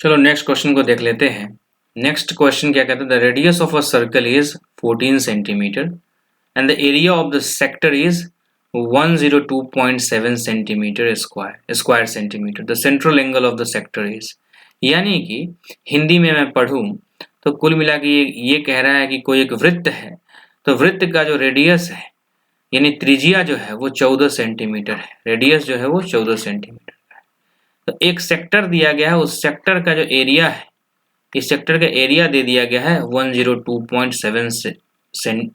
चलो next question को देख लेते हैं। नेक्स्ट क्वेश्चन क्या कहता है, the radius of a circle is 14 centimetre and the area of the sector is 102.7 centimetre square centimetre. The central angle of the sector is, यानी कि हिंदी में मैं पढ़ूं तो कुल मिला के ये कह रहा है कि कोई एक वृत्त है, तो वृत्त का जो रेडियस है यानी त्रिज्या जो है वो 14 सेंटीमीटर है, रेडियस जो है वो 14 सेंटीमीटर का है। तो एक सेक्टर दिया गया है, उस सेक्टर का जो एरिया है, इस सेक्टर का एरिया दे दिया गया है 102.7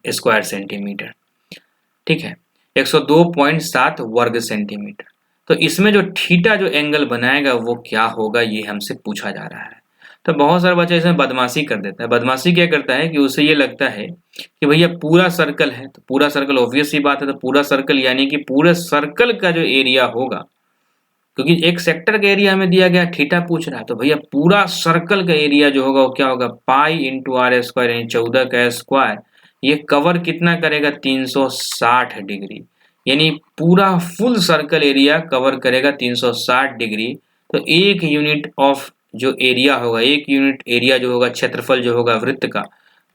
स्क्वायर सेंटीमीटर, ठीक है, 102.7 वर्ग सेंटीमीटर। तो इसमें जो थीटा जो एंगल बनाएगा वो क्या होगा, ये हमसे पूछा जा रहा है। तो बहुत सारे बच्चे इसमें बदमाशी कर देता है। बदमाशी क्या करता है कि उसे ये लगता है कि भैया पूरा सर्कल है, तो पूरा सर्कल ऑब्वियस सी बात है, तो पूरा सर्कल यानी कि पूरे सर्कल का जो एरिया होगा, क्योंकि एक सेक्टर का एरिया हमें दिया गया, थीटा पूछ रहा है, तो भैया पूरा सर्कल का एरिया जो होगा वो क्या होगा, पाई इंटू आर स्क्वायर यानी 14 का स्क्वायर। ये कवर कितना करेगा, 360 डिग्री, यानी पूरा फुल सर्कल एरिया कवर करेगा 360 डिग्री। तो एक यूनिट ऑफ जो एरिया होगा, एक यूनिट एरिया जो होगा, क्षेत्रफल जो होगा वृत्त का,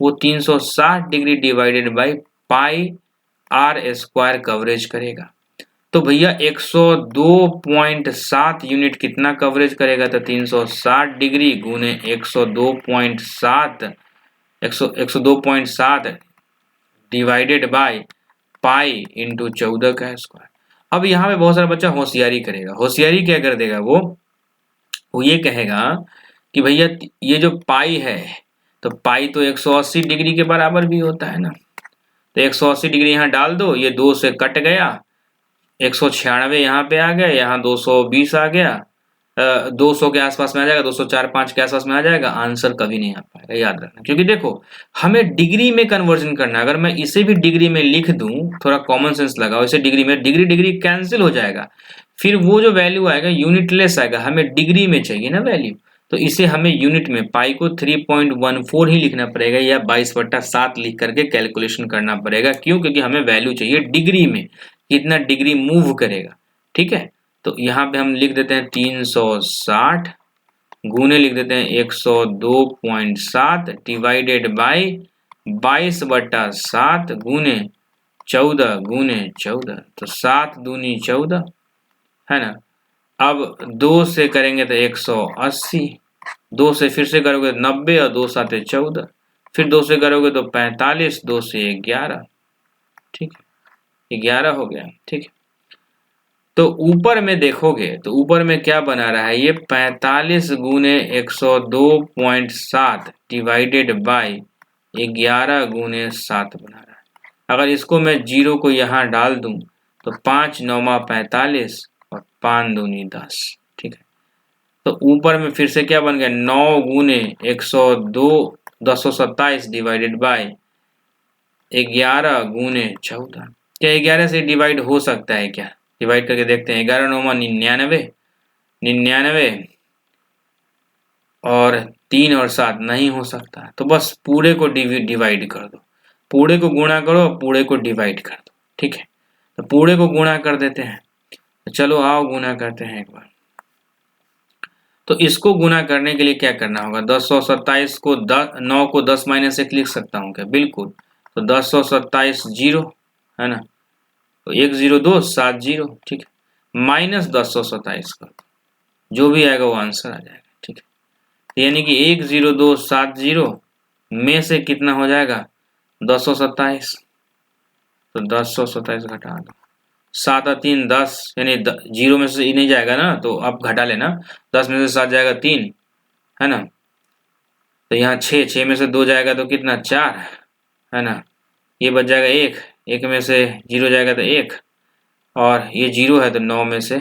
वो 360 degree divided by pi r square coverage करेगा। तो भैया 102.7 यूनिट कितना कवरेज करेगा, तो 360 डिग्री गुने 102.7 डिवाइडेड बाय पाई इंटू 14 का स्क्वायर। अब यहाँ पे बहुत सारा बच्चा होशियारी करेगा। होशियारी क्या कर देगा, वो ये कहेगा कि भैया ये जो पाई है, तो पाई तो 180 डिग्री के बराबर भी होता है ना, तो 180 डिग्री यहाँ डाल दो, ये 2 से कट गया, 196 यहाँ पे आ गया, यहाँ 220 आ गया, 200 के आसपास में आ जाएगा, 204-5 के आसपास में आ जाएगा। आंसर कभी नहीं आ पाएगा, याद रखना, क्योंकि देखो हमें डिग्री में कन्वर्जन करना है। अगर मैं इसे भी डिग्री में लिख दूं, थोड़ा कॉमन सेंस लगाओ, इसे डिग्री में, डिग्री डिग्री कैंसिल हो जाएगा, फिर वो जो वैल्यू आएगा यूनिटलेस आएगा, हमें डिग्री में चाहिए ना वैल्यू, तो इसे हमें यूनिट में, पाई को 3.14 ही लिखना पड़ेगा या 22/7 लिख करके कैलकुलेशन करना पड़ेगा। क्यों? क्योंकि हमें वैल्यू चाहिए डिग्री में, कितना डिग्री मूव करेगा, ठीक है। तो यहाँ पे हम लिख देते हैं 360 गुने लिख देते हैं 102.7 डिवाइडेड बाई 22/7 गुने 14, तो 7 दूनी 14 है ना। अब 2 से करेंगे तो 180, 2 से फिर से करोगे 90 और 2 साते 14, फिर 2 से करोगे तो 45, 2 से 11, ठीक है, 11 हो गया, ठीक है। तो ऊपर में देखोगे तो ऊपर में क्या बना रहा है, ये 45 गुने 102.7 डिवाइडेड बाई 11 गुने 7 बना रहा है। अगर इसको मैं 0 को यहाँ डाल दूं तो 5 9 45 और 5 दूनी 10, ठीक है। तो ऊपर में फिर से क्या बन गया, 9 गुने 102 227 डिवाइडेड बाई 11 गुने 14। क्या 11 से डिवाइड हो सकता है क्या? डिवाइड करके देखते हैं। 11 9 99 और 3 और 7 नहीं हो सकता, तो बस पूरे को डिवाइड कर दो, पूरे को गुणा करो, पूरे को डिवाइड कर दो, ठीक है। तो पूरे को गुणा कर देते हैं, तो चलो आओ गुणा करते हैं एक बार। तो इसको गुणा करने के लिए क्या करना होगा, 1027 को 9 को 10 - 1 लिख सकता हूँ क्या? बिल्कुल। तो 1027 0 है ना, तो 1 0 2 7 0, ठीक है, माइनस 1027 कर दो, जो भी आएगा वो आंसर आ जाएगा, ठीक है। यानी कि 1 0 2 7 0 में से कितना हो जाएगा, 1027, तो 1027 घटा दो, 7 और 3 10, यानी 0 में से नहीं जाएगा ना, तो आप घटा लेना, 10 में से 7 जाएगा 3 है ना, तो यहाँ 6 में से 2 जाएगा तो कितना 4 है ना, ये बच जाएगा 1 में से 0 जाएगा तो 1, और ये 0 है तो 9 में से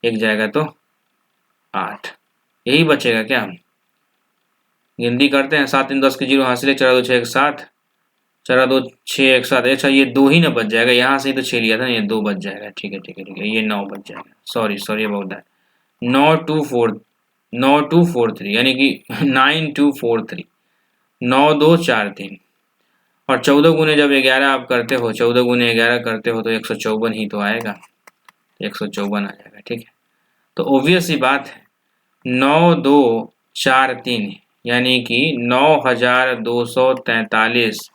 1 जाएगा तो 8, यही बचेगा क्या? गिनती करते हैं, 7 3 10 के 0 हासिल है, 4 2 6 1 7, 4 2 6 1 7, अच्छा ये 2 ही ना बच जाएगा, यहाँ से ही तो 6 लिया था ना, ये 2 बच जाएगा, ठीक है ठीक है ठीक है, ये 9 बच जाएगा, सॉरी अबाउट दैट, 9243 यानी कि 9243, 9243, और 14 गुने जब 11 आप करते हो, 14 गुने 11 करते हो तो 154 ही तो आएगा, 154 आ जाएगा, ठीक है। तो ऑब्वियस सी बात है 9 2 43 यानी कि 9243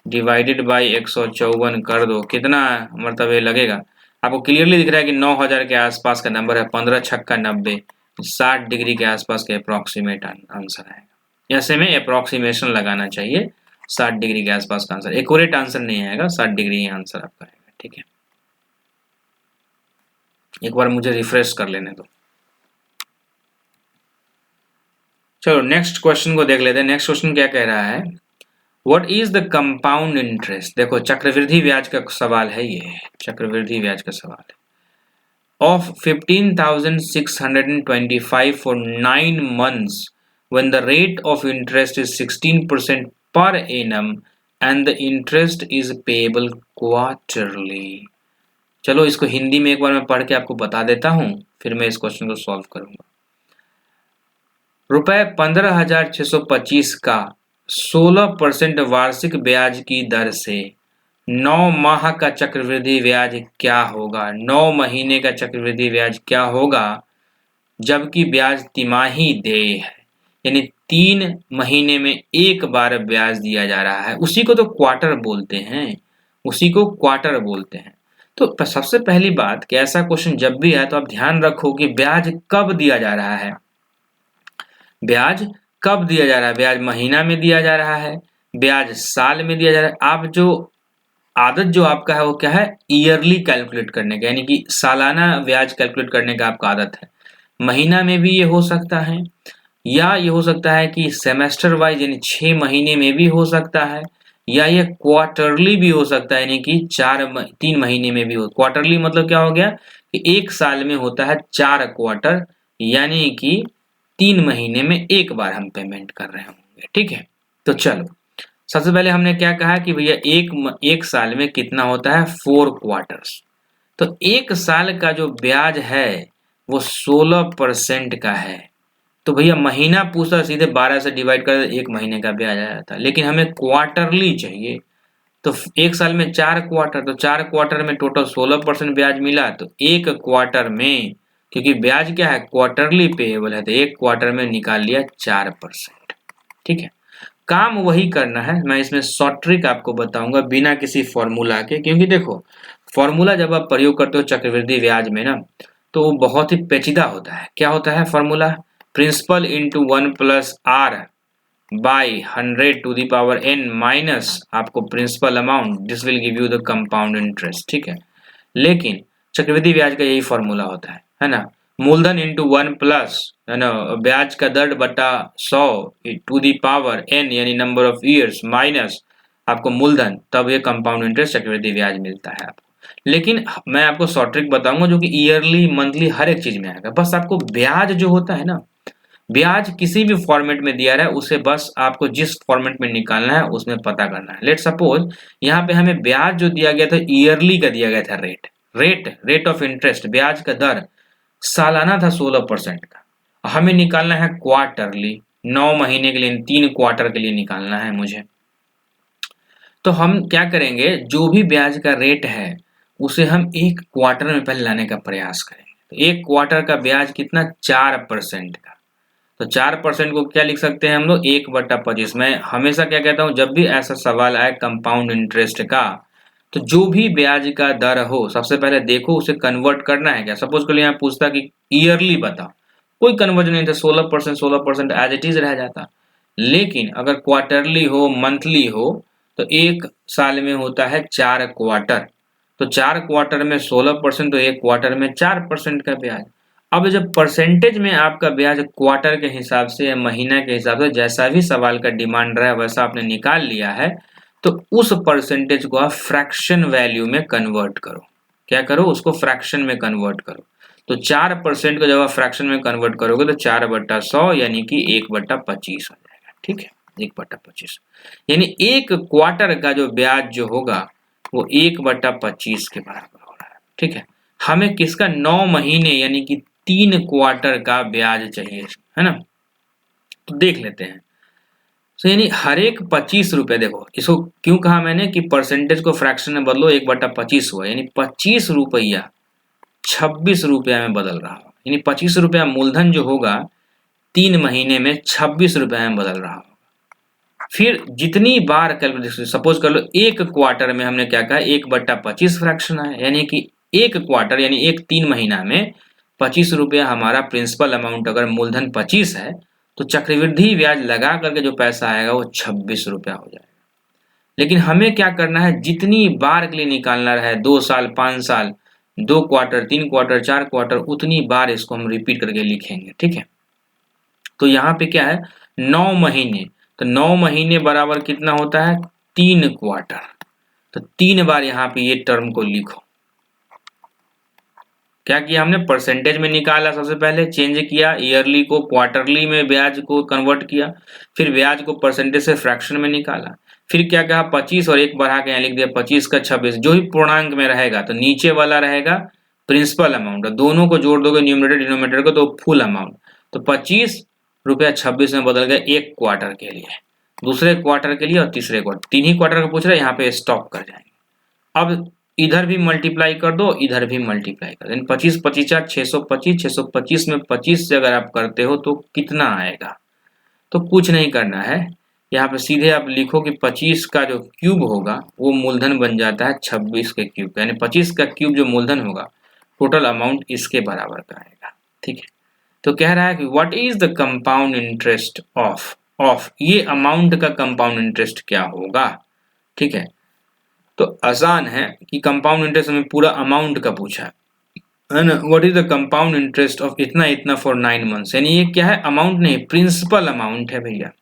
डिवाइडेड बाई 154 कर दो, कितना मतलब ये लगेगा आपको क्लियरली दिख रहा है कि 9000 के आसपास का नंबर है। 15 छक्का 90, 60 डिग्री के आसपास के अप्रोक्सीमेट आंसर आएगा। ऐसे में अप्रोक्सीमेशन लगाना चाहिए, 60 डिग्री के आसपास का आंसर, एक्यूरेट आंसर नहीं आएगा, 60 डिग्री ही आंसर आपका आएगा। ठीक है, एक बार मुझे रिफ्रेश कर लेने दो। चलो नेक्स्ट क्वेश्चन को देख लेते हैं। नेक्स्ट क्वेश्चन क्या कह रहा है, what is the compound interest. देखो चक्रवृद्धि ब्याज का सवाल है, ये चक्रवृद्धि ब्याज का सवाल है। Of 15,625 for 9 months when the rate of interest is 16% per annum and the interest is payable quarterly। चलो इसको हिंदी में एक बार मैं पढ़ के आपको बता देता हूं, फिर मैं इस क्वेश्चन को सॉल्व करूंगा। रुपए 15,625 का 16% वार्षिक ब्याज की दर से 9 माह का चक्रवृद्धि ब्याज क्या होगा। 9 महीने का चक्रवृद्धि ब्याज क्या होगा जबकि ब्याज तिमाही देय है, यानी 3 महीने में एक बार ब्याज दिया जा रहा है। उसी को तो क्वार्टर बोलते हैं, उसी को क्वार्टर बोलते हैं। तो सबसे पहली बात कि ऐसा क्वेश्चन जब भी आए तो आप ध्यान रखो कि ब्याज कब दिया जा रहा है। ब्याज कब दिया जा रहा है, ब्याज महीना में दिया जा रहा है, ब्याज साल में दिया जा रहा है। आप जो आदत जो आपका है वो क्या है, ईयरली कैलकुलेट करने का, यानी कि सालाना ब्याज कैलकुलेट करने का आपका आदत है। महीना में भी ये हो सकता है, या ये हो सकता है कि सेमेस्टर वाइज यानी 6 महीने में भी हो सकता है, या ये क्वार्टरली भी हो सकता है, यानी कि 3 महीने में भी हो। क्वार्टरली मतलब क्या हो गया कि एक साल में होता है 4 क्वार्टर, यानी कि 3 महीने में एक बार हम पेमेंट कर रहे होंगे। ठीक है, तो चलो सबसे पहले हमने क्या कहा कि भैया एक साल में कितना होता है, 4 क्वार्टर्स। तो एक साल का जो ब्याज है वो 16% का है। तो भैया महीना पूछता सीधे 12 से डिवाइड कर एक महीने का ब्याज आ जाता, लेकिन हमें क्वार्टरली चाहिए। तो एक साल में 4 क्वार्टर, तो 4 क्वार्टर में टोटल 16% ब्याज मिला। तो एक क्वार्टर में, क्योंकि ब्याज क्या है क्वार्टरली पेएबल है, तो एक क्वार्टर में निकाल लिया 4%। ठीक है, काम वही करना है। मैं इसमें शॉर्ट ट्रिक आपको बताऊंगा बिना किसी फॉर्मूला के, क्योंकि देखो फॉर्मूला जब आप प्रयोग करते हो चक्रवृद्धि ब्याज में ना, तो वो बहुत ही पेचीदा होता है। क्या होता है formula, principal into 1 plus R by 100 to the power n minus आपको principal amount, this will give you the compound interest. ठीक है, लेकिन चक्रवृद्धि ब्याज का यही फॉर्मूला होता है ना, मूलधन इंटू 1 प्लस है ना ब्याज का दर बटा 100 टू दी पावर n यानी नंबर ऑफ ईयर्स माइनस आपको मूलधन, तब ये कंपाउंड इंटरेस्ट चक्रवृद्धि ब्याज मिलता है आपको। लेकिन मैं आपको शॉर्ट ट्रिक बताऊंगा जो कि ईयरली मंथली हर एक चीज में आएगा। बस आपको ब्याज जो होता है ना, ब्याज किसी भी फॉर्मेट में दिया रहा है उसे बस आपको जिस फॉर्मेट में निकालना है उसमें पता करना है। लेट सपोज यहाँ पे हमें ब्याज जो दिया गया था ईयरली का दिया गया था, रेट ऑफ इंटरेस्ट, ब्याज का दर सालाना था 16% का, हमें निकालना है क्वार्टरली, 9 महीने के लिए, 3 क्वार्टर के लिए निकालना है मुझे। तो हम क्या करेंगे, जो भी ब्याज का रेट है उसे हम एक क्वार्टर में पहले लाने का प्रयास करेंगे। तो एक क्वार्टर का ब्याज कितना, 4% का। तो 4% को क्या लिख सकते हैं हम लोग, 1/25। मैं हमेशा क्या कहता हूं, जब भी ऐसा सवाल आए कंपाउंड इंटरेस्ट का, तो जो भी ब्याज का दर हो सबसे पहले देखो उसे कन्वर्ट करना है क्या। सपोज कर यहाँ पूछता कि ईयरली बताओ, कोई कन्वर्जन नहीं था, 16% एज इट इज रह जाता। लेकिन अगर क्वार्टरली हो, मंथली हो, तो एक साल में होता है 4 क्वार्टर, तो 4 क्वार्टर में 16%, तो एक क्वार्टर में 4% का ब्याज। अब जब परसेंटेज में आपका ब्याज क्वार्टर के हिसाब से या महीना के हिसाब से जैसा भी सवाल का डिमांड रहा है वैसा आपने निकाल लिया है, तो उस परसेंटेज को आप फ्रैक्शन वैल्यू में कन्वर्ट करो। क्या करो, उसको फ्रैक्शन में कन्वर्ट करो। तो 4% को जब आप फ्रैक्शन में कन्वर्ट करोगे तो 4/100 यानी कि 1/25 हो जाएगा। ठीक है, 1/25 यानी एक क्वार्टर का जो ब्याज जो होगा वो 1/25 के बराबर हो रहा है। ठीक है, हमें किसका, 9 महीने यानी कि 3 क्वार्टर का ब्याज चाहिए, है ना। तो देख लेते हैं। तो यानी हर एक 25 रुपए, देखो इसको क्यों कहा मैंने कि परसेंटेज को फ्रैक्शन में बदलो, 1/25 हुआ, यानी 25 रुपया 26 रुपया में बदल रहा हो, यानी 25 रुपया मूलधन जो होगा 3 महीने में 26 रुपए में बदल रहा होगा। फिर जितनी बार कैलकुलेशन, सपोज कर लो एक क्वार्टर में हमने क्या कहा 1/25 फ्रैक्शन है, यानी कि एक क्वार्टर यानी एक 3 महीना में 25 रुपया हमारा प्रिंसिपल अमाउंट अगर मूलधन 25 है तो चक्रवृद्धि ब्याज लगा करके जो पैसा आएगा वो 26 रुपया हो जाएगा। लेकिन हमें क्या करना है, जितनी बार के लिए निकालना रहे, 2 साल 5 साल 2 क्वार्टर 3 क्वार्टर 4 क्वार्टर, उतनी बार इसको हम रिपीट करके लिखेंगे। ठीक है, तो यहाँ पे क्या है 9 महीने, तो 9 महीने बराबर कितना होता है 3 क्वार्टर, तो 3 बार यहाँ पे ये टर्म को लिखो। क्या किया हमने, परसेंटेज में निकाला, सबसे पहले चेंज किया, ईयरली को क्वार्टरली में ब्याज को कन्वर्ट किया, फिर ब्याज को परसेंटेज से फ्रैक्शन में निकाला, फिर क्या कहा 25 और एक बढ़ा के यहाँ लिख दिया 25 का 26, जो ही पूर्णांक में रहेगा तो नीचे वाला रहेगा प्रिंसिपल अमाउंट, दोनों को जोड़ दोगे न्यूमरेटर डिनोमिनेटर को तो फुल अमाउंट, तो 25 रुपया 26 में बदल गए एक क्वार्टर के लिए, दूसरे क्वार्टर के लिए और तीसरे क्वार्टर, 3 ही क्वार्टर का पूछ रहे हैं, यहाँ पे स्टॉप कर जाएंगे। अब इधर भी मल्टीप्लाई कर दो, इधर भी मल्टीप्लाई कर दो, 25 25 625, 625 में 25 से अगर आप करते हो तो कितना आएगा, तो कुछ नहीं करना है, यहाँ पे सीधे आप लिखो कि 25 का जो क्यूब होगा वो मूलधन बन जाता है 26 के क्यूब, यानी 25 का क्यूब जो मूलधन होगा टोटल अमाउंट इसके बराबर का आएगा। ठीक है, तो कह रहा है कि what is the compound interest of ये अमाउंट का कंपाउंड इंटरेस्ट क्या होगा। ठीक है, तो आसान है कि कंपाउंड इंटरेस्ट हमें पूरा अमाउंट का पूछा है ना, what is the compound interest of इतना इतना फॉर 9 मंथ्स, यानी ये क्या है अमाउंट नहीं प्रिंसिपल अमाउंट है भैया।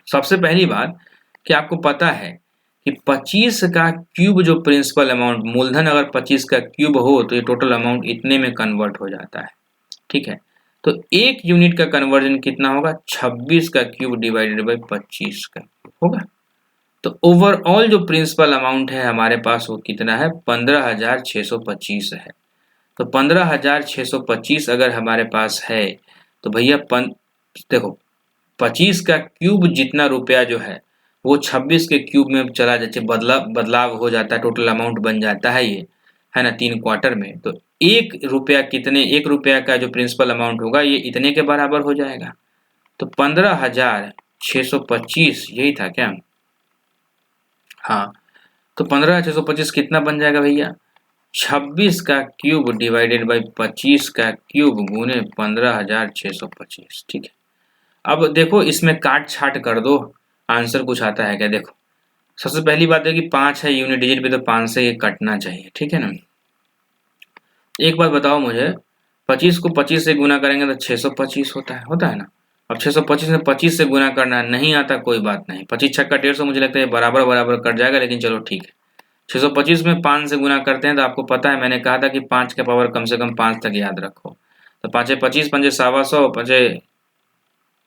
सबसे पहली बात कि आपको पता है कि 25 का क्यूब जो प्रिंसिपल अमाउंट, मूलधन अगर 25 का क्यूब हो तो ये टोटल अमाउंट इतने में कन्वर्ट हो जाता है। ठीक है, तो एक यूनिट का कन्वर्जन कितना होगा 26 का क्यूब डिवाइडेड बाई 25 का क्यूब होगा। तो ओवरऑल जो प्रिंसिपल अमाउंट है हमारे पास वो कितना है 15,625 है। तो 15,625 अगर हमारे पास है तो भैया देखो 25 का क्यूब जितना रुपया जो है वो 26 के क्यूब में चला जाए, बदलाव हो जाता है, टोटल अमाउंट बन जाता है ये, है ना 3 क्वार्टर में। तो एक रुपया का जो प्रिंसिपल अमाउंट होगा ये इतने के बराबर हो जाएगा। तो 15,625 यही था क्या, हाँ, तो 15,625 कितना बन जाएगा भैया 26 का क्यूब डिवाइडेड बाई 25 का क्यूब गुने 15,625। ठीक है, अब देखो इसमें काट छाट कर दो, आंसर कुछ आता है क्या। देखो सबसे पहली बात है कि 5 है यूनिट डिजिट पे तो 5 से ये कटना चाहिए। ठीक है ना, एक बात बताओ मुझे 25 को 25 से गुना करेंगे तो 625 होता है ना। अब 625 में 25 से गुना करना है, नहीं आता कोई बात नहीं, 25 छक्का 150, मुझे लगता है बराबर कट जाएगा, लेकिन चलो ठीक है 625 में 5 से गुना करते हैं तो आपको पता है मैंने कहा था कि 5 का पावर कम से कम 5 तक याद रखो। तो 5 25 5 125 5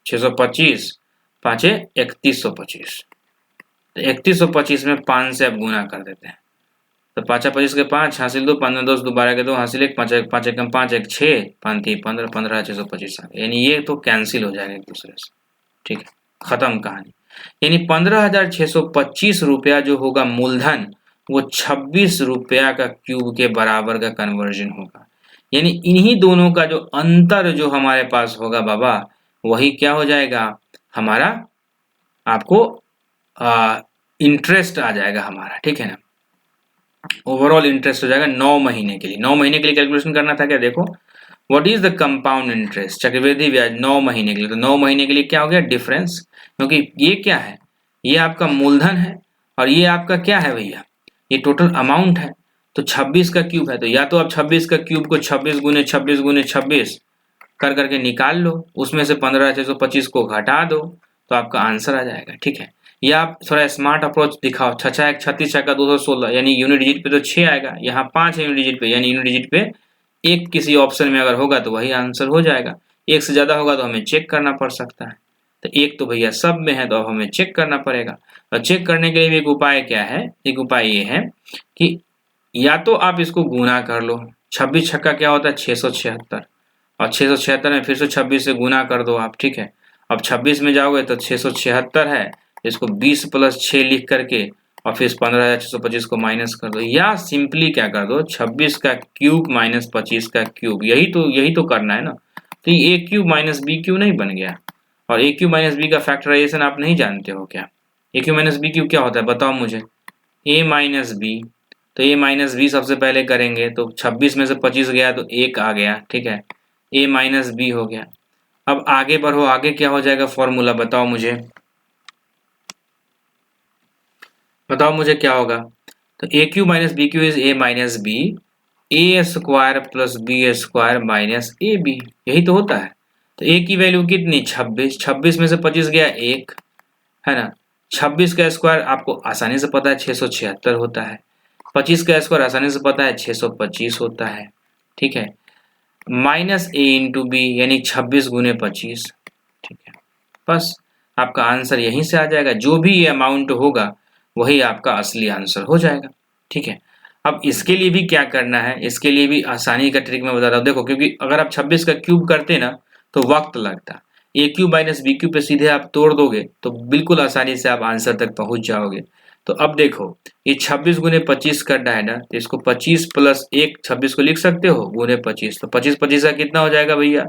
625 5 3125, तो 3125 में 5 से अब गुना कर देते हैं। तो 5 25 के 5 हासिल 2 15 2 12 के 2 हासिल 1 5 1 5 1 5 1 6 5 3 15 15,625 यानी ये तो कैंसिल हो जाएगा एक दूसरे से। ठीक है, खत्म कहानी। यानी 15,625 रुपया जो होगा मूलधन वो 26 रुपया का क्यूब के बराबर का कन्वर्जन होगा। यानी इन्हीं दोनों का जो अंतर जो हमारे पास होगा बाबा वही क्या हो जाएगा हमारा, आपको इंटरेस्ट आ जाएगा हमारा। ठीक है ना, ओवरऑल इंटरेस्ट हो जाएगा 9 महीने के लिए। 9 महीने के लिए कैलकुलेशन करना था क्या, देखो what is the compound interest चक्रवृद्धि ब्याज 9 महीने के लिए। तो 9 महीने के लिए क्या हो गया डिफरेंस, क्योंकि ये क्या है ये आपका मूलधन है और ये आपका क्या है भैया ये टोटल अमाउंट है। तो 26 का क्यूब है तो या तो आप 26 का क्यूब को 26 गुने 26 गुने 26 कर करके निकाल लो, उसमें से 15,625 को घटा दो तो आपका आंसर आ जाएगा। ठीक है, या आप थोड़ा स्मार्ट अप्रोच दिखाओ 6 1 36 6 216 यानी यूनिट डिजिट पे तो 6 आएगा, यहाँ 5 है यूनिट डिजिट पे, यानी यूनिट डिजिट पे एक किसी ऑप्शन में अगर होगा तो वही आंसर हो जाएगा। एक से ज्यादा होगा तो हमें चेक करना पड़ सकता है। तो एक तो भैया सब में है तो अब हमें चेक करना पड़ेगा। और चेक करने के लिए भी एक उपाय क्या है, एक उपाय ये है कि या तो आप इसको गुना कर लो, 26 छक्का क्या होता है 676 और 676 में फिर से 26 से गुना कर दो आप। ठीक है, अब 26 में जाओगे तो 676 है, इसको 20 + 6 लिख करके और फिर 15,625 को माइनस कर दो, या सिंपली क्या कर दो 26 का क्यूब माइनस 25 का क्यूब, यही तो करना है ना। तो ये ए क्यूब माइनस बी क्यूब नहीं बन गया। और ए क्यूब माइनस बी का फैक्टराइजेशन आप नहीं जानते हो क्या? ए क्यूब माइनस बी क्यूब क्या होता है बताओ मुझे। ए माइनस बी, तो ए माइनस बी सबसे पहले करेंगे तो 26 में से 25 गया तो 1 आ गया, ठीक है, ए माइनस बी हो गया। अब आगे बढ़ो, आगे क्या हो जाएगा फॉर्मूला बताओ मुझे, बताओ मुझे क्या होगा। तो a cube minus b cube is a minus b, a square plus b square minus a b, यही तो होता है। तो ए की वैल्यू कितनी 26, 26 में से 25 गया 1, है ना। 26 का स्क्वायर आपको आसानी से पता है 676 होता है, 25 का स्क्वायर आसानी से पता है 625 होता है, ठीक है, माइनस ए इंटू बी यानी 26 गुने 25, ठीक है। बस आपका आंसर यहीं से आ जाएगा, जो भी ये अमाउंट होगा वही आपका असली आंसर हो जाएगा, ठीक है। अब इसके लिए भी क्या करना है, इसके लिए भी आसानी का ट्रिक मैं बता रहा हूँ, देखो क्योंकि अगर आप 26 का क्यूब करते ना तो वक्त लगता, ए क्यूब माइनस बी क्यूब पे सीधे आप तोड़ दोगे तो बिल्कुल आसानी से आप आंसर तक पहुंच जाओगे। तो अब देखो ये 26 गुने 25 करना है ना, तो इसको 25 प्लस 1 26 को लिख सकते हो गुने 25, तो 25 25 का कितना हो जाएगा भैया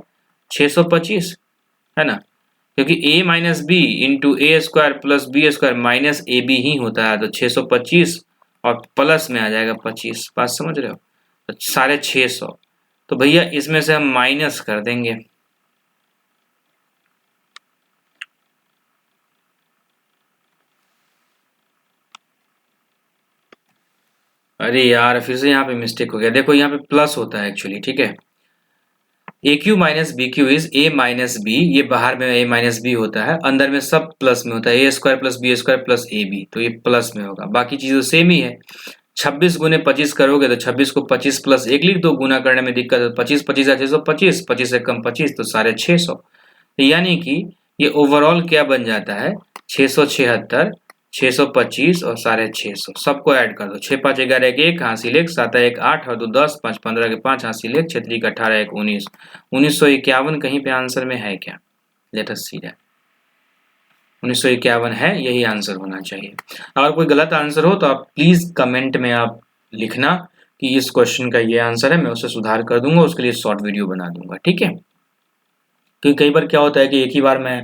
625, है ना, क्योंकि a minus b into a square plus b square minus a b ही होता है, तो 625 और प्लस में आ जाएगा 25, बात समझ रहे हो, तो 650, तो भैया इसमें से हम माइनस कर देंगे, अरे यार फिर से यहाँ पे मिस्टेक हो गया, देखो यहाँ पे प्लस होता है एक्चुअली, ठीक है, a cube minus b cube is a minus b, ये बाहर में ए माइनस बी होता है, अंदर में सब प्लस में होता है, a square plus b square plus a b, तो ये प्लस में होगा, बाकी चीज तो सेम ही है। 26 गुने 25 करोगे तो 26 को 25 प्लस 1 लिख दो, गुना करने में दिक्कत है, 25 25 625, 25 से कम 25 तो 650, यानी कि ये ओवरऑल क्या बन जाता है 676, 625 और 650, सबको ऐड कर दो, 6 5 11 1 1 हासिल 1 7 1 8 और 2 10 5 15 के 5 हासिल 1 6 का 18 1 19, 1951 कहीं पे आंसर में है क्या, लेट अस सी दैट, 1951 है, यही आंसर होना चाहिए। अगर कोई गलत आंसर हो तो आप प्लीज कमेंट में आप लिखना कि इस क्वेश्चन का ये आंसर है, मैं उसे सुधार कर दूंगा, उसके लिए शॉर्ट वीडियो बना दूंगा, ठीक है। क्योंकि कई बार क्या होता है कि एक ही बार मैं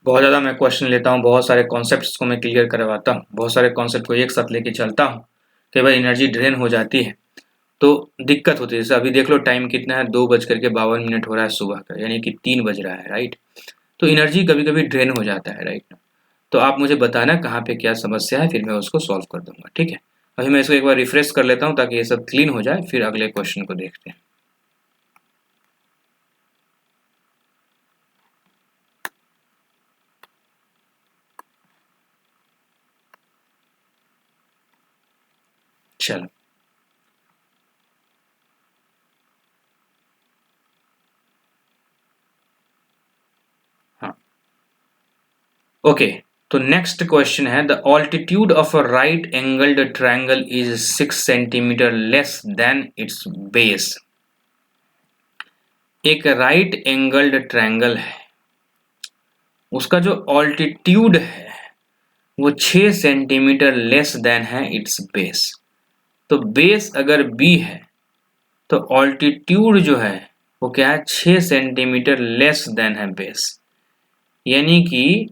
बहुत ज़्यादा मैं क्वेश्चन लेता हूँ, बहुत सारे कॉन्सेप्ट्स को मैं क्लियर करवाता हूँ, बहुत सारे कॉन्सेप्ट को एक साथ लेके चलता हूँ, कई बार एनर्जी ड्रेन हो जाती है तो दिक्कत होती है। जैसे अभी देख लो टाइम कितना है, 2:52 हो रहा है सुबह का, यानी कि 3 बज रहा है, राइट। तो एनर्जी कभी कभी ड्रेन हो जाता है, राइट। तो आप मुझे बताना कहाँ पे क्या समस्या है, फिर मैं उसको सॉल्व कर दूंगा, ठीक है। अभी मैं इसको एक बार रिफ्रेश कर लेता हूँ ताकि ये सब क्लीन हो जाए, फिर अगले क्वेश्चन को देखते हैं। चलो हाँ ओके, तो नेक्स्ट क्वेश्चन है, the altitude of a right angled triangle is 6 centimetre less than it's base. एक राइट एंगल्ड ट्रायंगल है, उसका जो ऑल्टीट्यूड है वो 6 सेंटीमीटर लेस देन है इट्स बेस। तो बेस अगर बी है तो ऑल्टीट्यूड जो है वो क्या है 6 सेंटीमीटर लेस देन है बेस, यानी कि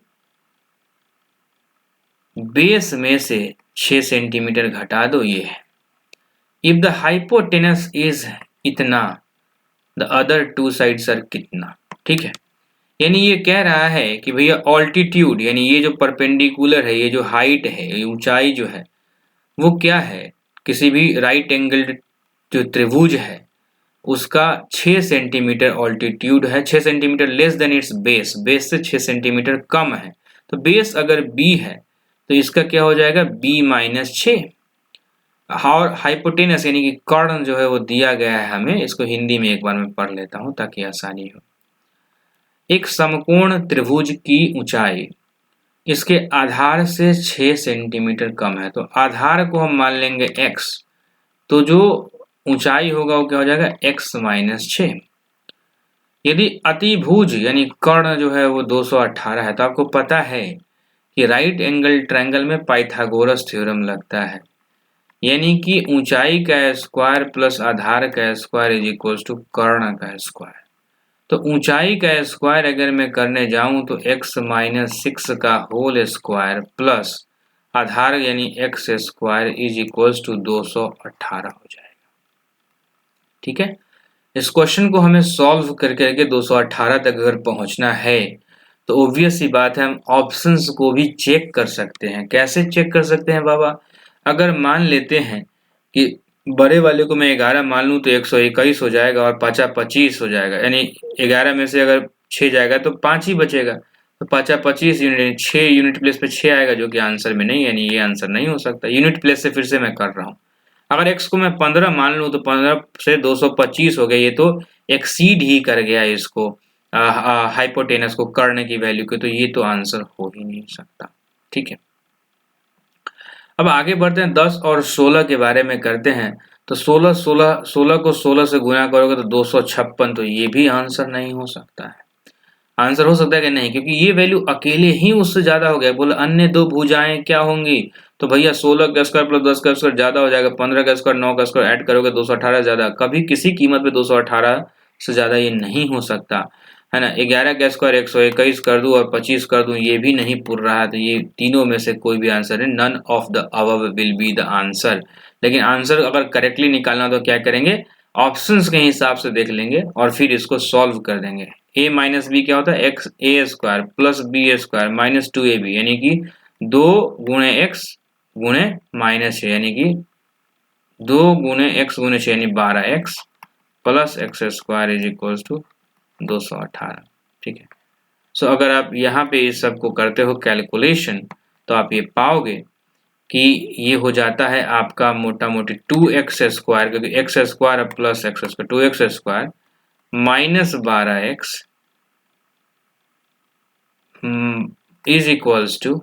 बेस में से 6 सेंटीमीटर घटा दो, ये है। इफ द हाइपोटेनस इज इतना, the other two sides are कितना, ठीक है। यानी ये कह रहा है कि भैया ऑल्टीट्यूड यानी ये जो परपेंडिकुलर है, ये जो हाइट है, ये ऊंचाई जो है वो क्या है, किसी भी राइट एंगल्ड जो त्रिभुज है उसका 6 सेंटीमीटर ऑल्टीट्यूड है, 6 centimetre less than it's base, base से 6 सेंटीमीटर कम है। तो बेस अगर बी है तो इसका क्या हो जाएगा b माइनस 6, और हाइपोटेनस यानी कि कर्ण जो है वो दिया गया है हमें, इसको हिंदी में एक बार मैं पढ़ लेता हूं ताकि आसानी हो। एक समकोण त्रिभुज की ऊंचाई इसके आधार से 6 सेंटीमीटर कम है, तो आधार को हम मान लेंगे x, तो जो ऊंचाई होगा वो क्या हो जाएगा x माइनस 6। यदि अतिभुज यानी कर्ण जो है वो 218 है, तो आपको पता है कि राइट एंगल ट्रायंगल में पाइथागोरस थ्योरम लगता है, यानी कि ऊंचाई का स्क्वायर प्लस आधार का स्क्वायर इज इक्वल टू कर्ण का स्क्वायर। तो ऊंचाई का स्क्वायर अगर मैं करने जाऊं तो x माइनस 6 का होल स्क्वायर प्लस आधार यानी x square is equals to 218 हो जाएगा। ठीक है, इस क्वेश्चन को हमें सॉल्व कर करके 218 तक अगर पहुंचना है तो ऑब्वियस सी बात है हम ऑप्शंस को भी चेक कर सकते हैं। कैसे चेक कर सकते हैं बाबा? अगर मान लेते हैं कि बड़े वाले को मैं 11 मान लूं तो 121 हो जाएगा और 5 25 हो जाएगा, यानी 11 में से अगर 6 जाएगा तो 5 ही बचेगा, तो 5 25 यूनिट, 6 यूनिट प्लेस पे 6 आएगा जो कि आंसर में नहीं है, यानी ये आंसर नहीं हो सकता। यूनिट प्लेस से फिर से मैं कर रहा हूँ। अगर x को मैं 15 मान लूं तो 15 से 225 हो गया, ये तो एक्सीड ही कर गया इसको हाइपोटेनस को करने की वैल्यू के, तो ये तो आंसर हो ही नहीं सकता। ठीक है, अब आगे बढ़ते हैं 10 और 16 के बारे में करते हैं। तो 16 को 16 से गुना करोगे तो 256, तो ये भी आंसर नहीं हो सकता है। आंसर हो सकता है कि नहीं, क्योंकि ये वैल्यू अकेले ही उससे ज्यादा हो गया। बोले अन्य दो भुजाएं क्या होंगी, तो भैया 16 का स्क्वायर प्लस 10 का स्क्वायर ज्यादा हो जाएगा, 15 का स्क्वायर 9 का स्क्वायर ऐड करोगे 218 ज्यादा। कभी किसी कीमत पे 218 से ज्यादा ये नहीं हो सकता है ना। 11 का स्क्वायर 121 कर दूं और 25 कर दूं, ये भी नहीं पुर रहा है, तो ये तीनों में से कोई भी आंसर है, none of the above will be the answer. लेकिन आंसर अगर करेक्टली निकालना तो क्या करेंगे, ऑप्शंस के हिसाब से देख लेंगे और फिर इसको सॉल्व कर देंगे। a माइनस बी क्या होता है, x a square plus b square minus 2ab, यानी कि 2 गुणे एक्स गुणे माइनस 6, यानी कि 2 गुणे एक्स गुणे 6 यानी 12x plus x square is equal to 218। ठीक है, सो अगर आप यहाँ पे इस सब को करते हो कैलकुलेशन तो आप ये पाओगे कि ये हो जाता है आपका मोटा मोटी 2x स्क्वायर, क्योंकि x square plus x square 2x square minus 12x is equals to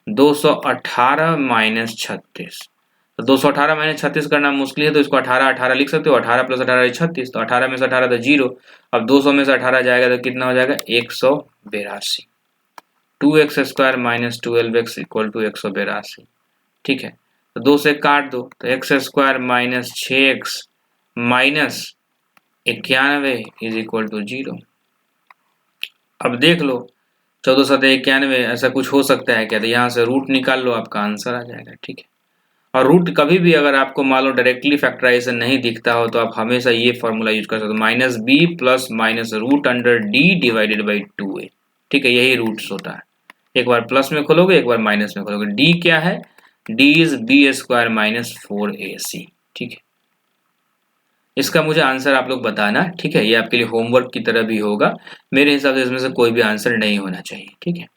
218 minus 36। तो 218 माइनस 36 करना मुश्किल है, तो इसको 18 18 लिख सकते हो। 18 प्लस 18 36, तो 18 में से 18 तो 0। अब 200 में से 18 जाएगा तो कितना हो जाएगा, 182। 2x square minus 12x equal to 182। ठीक है, तो 2 से काट दो तो x square minus 6x minus 91 is equal to 0। अब देख लो 14 7 91 ऐसा कुछ हो सकता है क्या, तो यहाँ से रूट निकाल लो, आपका आंसर आ जाएगा। ठीक है, और रूट कभी भी अगर आपको मान लो डायरेक्टली फैक्टराइजेशन नहीं दिखता हो तो आप हमेशा ये फॉर्मूला यूज कर सकते हो, minus b plus minus root under d divided by 2a। ठीक है, यही रूट्स होता है। एक बार प्लस में खोलोगे, एक बार माइनस में खोलोगे। डी क्या है, D is b square minus 4ac। ठीक है, इसका मुझे आंसर आप लोग बताना। ठीक है, ये आपके लिए होमवर्क की तरह भी होगा। मेरे हिसाब से इसमें से कोई भी आंसर नहीं होना चाहिए। ठीक है,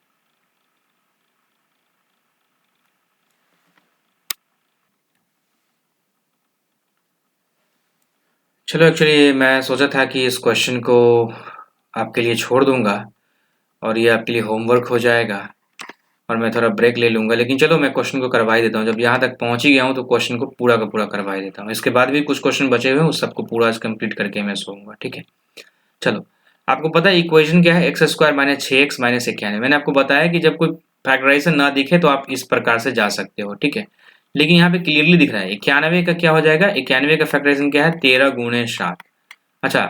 चलो एक्चुअली मैं सोचा था कि इस क्वेश्चन को आपके लिए छोड़ दूंगा और ये आपके लिए होमवर्क हो जाएगा और मैं थोड़ा ब्रेक ले लूंगा, लेकिन चलो मैं क्वेश्चन को करवा ही देता हूँ। जब यहाँ तक पहुँच ही गया हूँ तो क्वेश्चन को पूरा का पूरा करवा ही देता हूँ। इसके बाद भी कुछ क्वेश्चन बचे हुए हैं, उस सबको पूरा कंप्लीट करके मैं सोऊंगा। ठीक है, चलो आपको पता है इक्वेशन क्या है, x square minus 6x minus 91। मैंने आपको बताया कि जब कोई फैक्टराइजेशन ना दिखे तो आप इस प्रकार से जा सकते हो। ठीक है, लेकिन यहाँ पे क्लियरली दिख रहा है 91 का क्या हो जाएगा, 91 का फैक्टराइजेशन क्या है, 13 गुणे 7। अच्छा,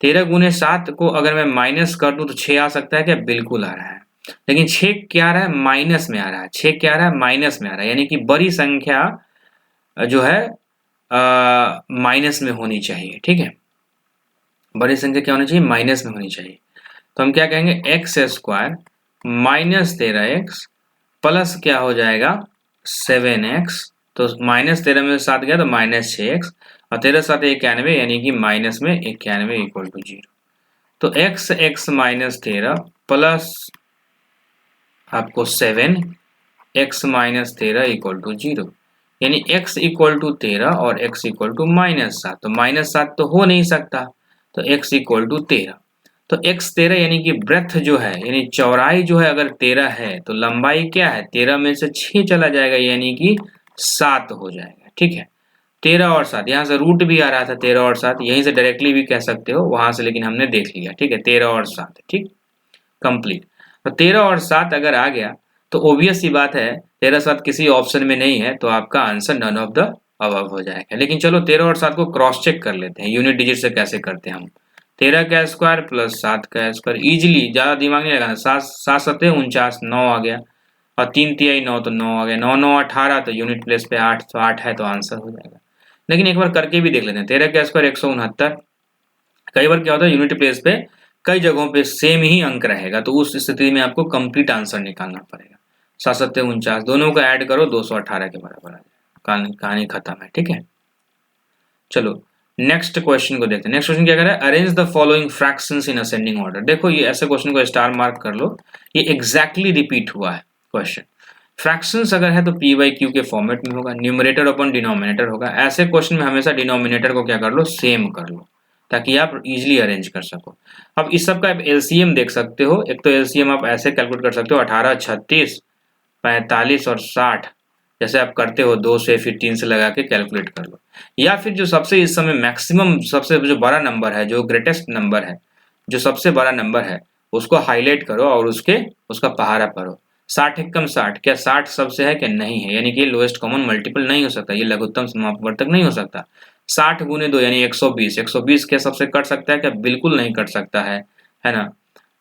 13 गुणे 7 को अगर मैं माइनस कर दूं तो 6 आ सकता है क्या, बिल्कुल आ रहा है। लेकिन 6 क्या आ रहा है, माइनस में आ रहा है। 6 क्या आ रहा है, माइनस में आ रहा है, यानी कि बड़ी संख्या जो है माइनस में होनी चाहिए। ठीक है, बड़ी संख्या क्या होनी चाहिए, माइनस में होनी चाहिए। तो हम क्या कहेंगे, x square minus 13x plus क्या हो जाएगा 7x। तो माइनस 13 में 7 गया तो माइनस 6x और 13 7 91, यानी कि माइनस में 91 इक्वल टू 0। तो x माइनस 13 प्लस आपको 7 x माइनस 13 इक्वल टू 0, यानी x इक्वल टू 13 और x इक्वल टू माइनस 7। तो माइनस 7 तो हो नहीं सकता, तो x इक्वल टू 13। तो x 13 यानी कि ब्रेथ जो है, यानी चौड़ाई जो है अगर 13 है तो लंबाई क्या है, 13 में से 6 चला जाएगा यानी कि 7 हो जाएगा। ठीक है, 13 और 7, यहाँ से रूट भी आ रहा था 13 और 7, यहीं से डायरेक्टली भी कह सकते हो वहां से, लेकिन हमने देख लिया। ठीक है, 13 और 7 ठीक कंप्लीट। तो 13 और 7 अगर आ गया तो ओबियस सी बात है 13 7 किसी ऑप्शन में नहीं है, तो आपका answer none of the above हो जाएगा। लेकिन चलो 13 और 7 को क्रॉस चेक कर लेते हैं, यूनिट डिजिट से कैसे करते हैं हम। 13 का स्क्वायर प्लस 7 का स्क्वायर, इजीली, ज़्यादा दिमाग नहीं लगाना। 7 7 49, 9 आ गया, और 3 तिहाई 9 तो 9 आ गया, 9 9 18, तो यूनिट प्लेस पे 8, तो 8 है तो आंसर हो जाएगा। लेकिन एक बार करके भी देख लेते हैं। 13 का स्क्वायर 169, कई बार क्या होता है यूनिट प्लेस पे कई जगहों पे सेम ही अंक रहेगा, तो उस स्थिति में आपको कंप्लीट आंसर निकालना पड़ेगा। 7 7 49, दोनों को ऐड करो 218 के बराबर आ जाएगा, कहानी खत्म है। ठीक है, चलो नेक्स्ट क्वेश्चन को देखते हैं। नेक्स्ट क्वेश्चन क्या कह रहा है, arrange the following fractions in ascending order. देखो ये ऐसे क्वेश्चन को स्टार मार्क कर लो, ये एग्जैक्टली रिपीट हुआ है क्वेश्चन। फ्रैक्शंस अगर है तो पी बाई क्यू के फॉर्मेट में होगा, न्यूमरेटर अपन डिनोमिनेटर होगा। ऐसे क्वेश्चन में हमेशा डिनोमिनेटर को क्या कर लो, सेम कर लो, ताकि आप इजीली अरेंज कर सको। अब इस सब का आप एलसीएम देख सकते हो। एक तो एलसीएम आप ऐसे कैलकुलेट कर सकते हो, 18 36 45 और 60, जैसे आप करते हो 2 से फिर 3 से लगा के कैलकुलेट कर लो। या फिर जो सबसे इस समय मैक्सिमम, सबसे जो बड़ा नंबर है, जो ग्रेटेस्ट नंबर है, जो सबसे बड़ा नंबर है, उसको हाईलाइट करो और उसका पहाड़ा पढ़ो। 60 एकम 60, क्या 60 सबसे है क्या, नहीं है, यानी कि लोएस्ट कॉमन मल्टीपल नहीं हो सकता, ये लघुत्तम समापवर्तक नहीं हो सकता। 60 गुने 2 यानी 120, 120 क्या सबसे कट सकता है क्या, बिल्कुल नहीं कट सकता है ना।